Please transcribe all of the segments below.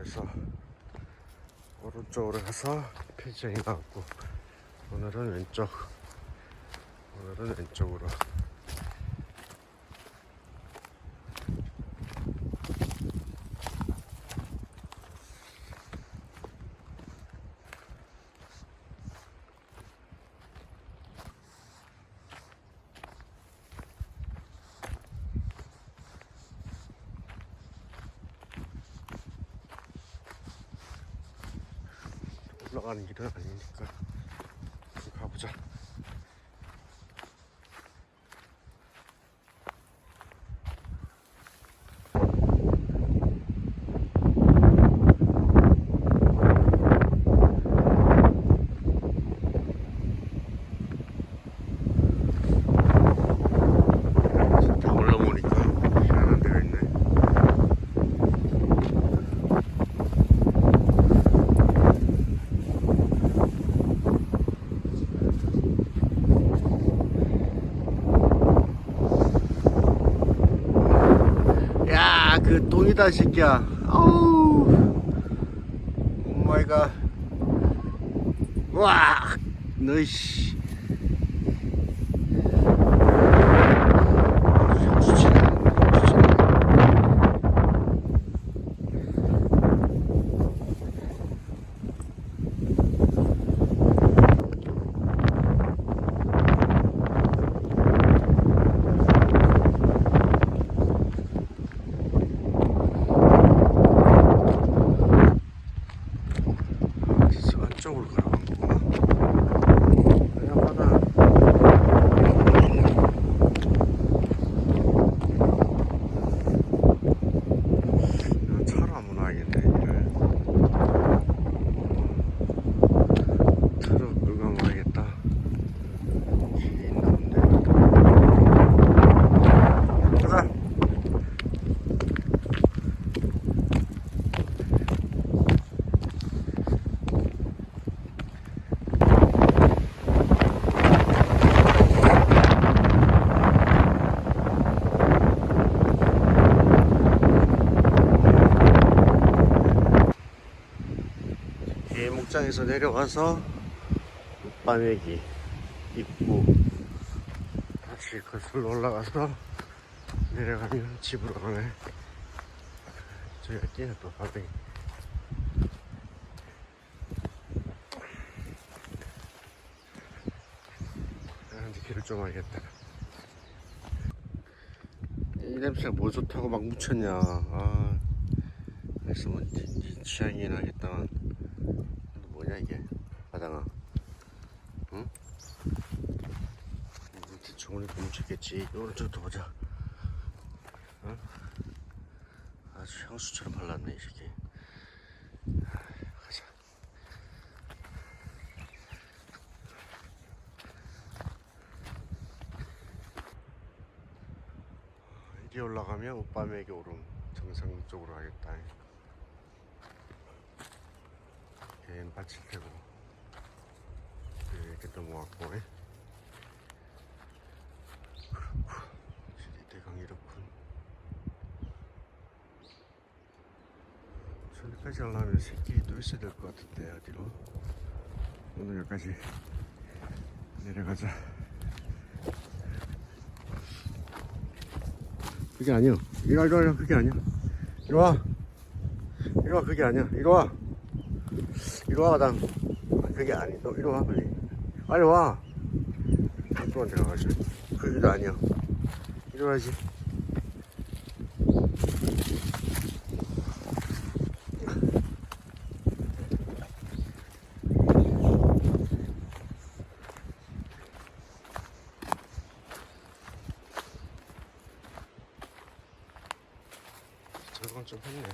그래서 오른쪽으로 가서 편의점이 나왔고 오늘은 왼쪽으로. 올라가는 길은 아니니까 가보자. 다 올라오니까 희한한 데가 있네. 그 똥이다 새끼야. 아우 오마이갓. 와 너씨 안쪽으로 가는 거구나. 미안하다. 차로 한번 와야겠네. 이를 차로 끌고 한번 와야겠다. 길이 있나 본데. 가자. 목장에서 내려가서 웃바매기 입구 다시 거슬러 올라가서 내려가면 집으로 가네. 저기가 끼네 또 바닥이. 이제 길을 좀 알겠다. 이 냄새가 뭐 좋다고 막 묻혔냐. 아 그래서 뭐 네 취향이 나겠다만. 뭐냐 이게 바당아. 응? 대충 오늘 뭉쳤겠지. 오른쪽도 보자. 응? 아주 향수처럼 발랐네 이 새끼. 가자. 이리 올라가면 웃바매기 오름 정상 쪽으로 가겠다. 얘는 받칠 테고 이렇게 넘어왔고. 대강 이렇군. 저기까지 가려면 새끼 또 있어야 될 것 같은데 어디로. 오늘 여기까지 내려가자. 그게 아니야. 이리 그게 아니야. 이리 와. 그게 아니야. 이리 와. 바당. 그게 아니. 너 이리 와 빨리. 빨리 와. 또한테 가가지고. 그게 아니야. 이리 와야지. 저건 좀 했네.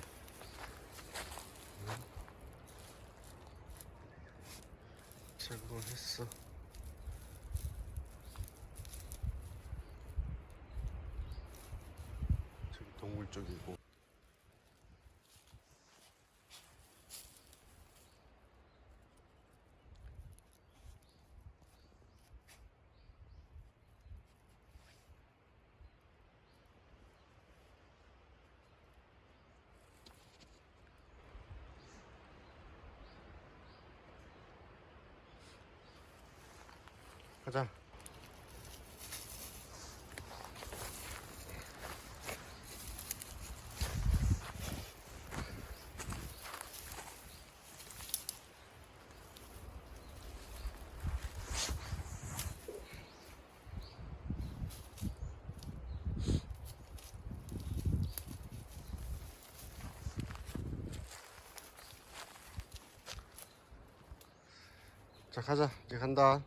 저건 했어. 저기 동굴 쪽이고. 가자. 자, 가자. 이제 간다.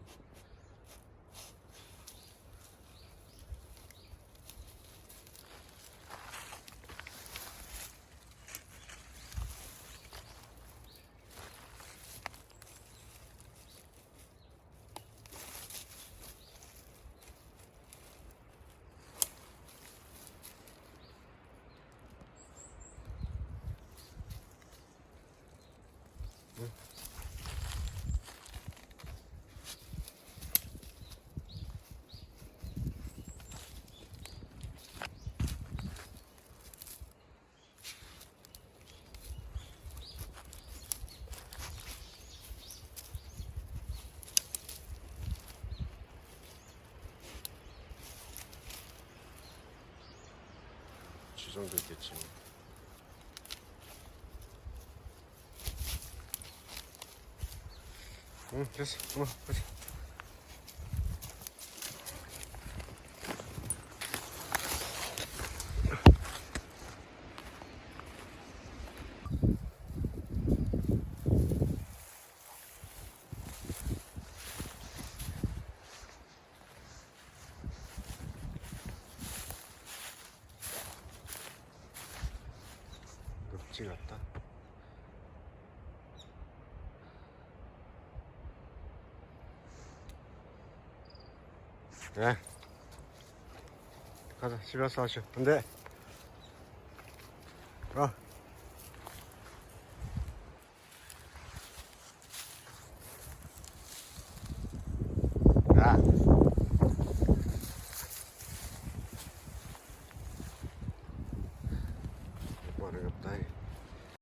응. 지정도 있겠지. 응, 됐어. 가자. 늪지 같다. 네. 가자. 집에 와서 하시오. 안 돼. 가. 야.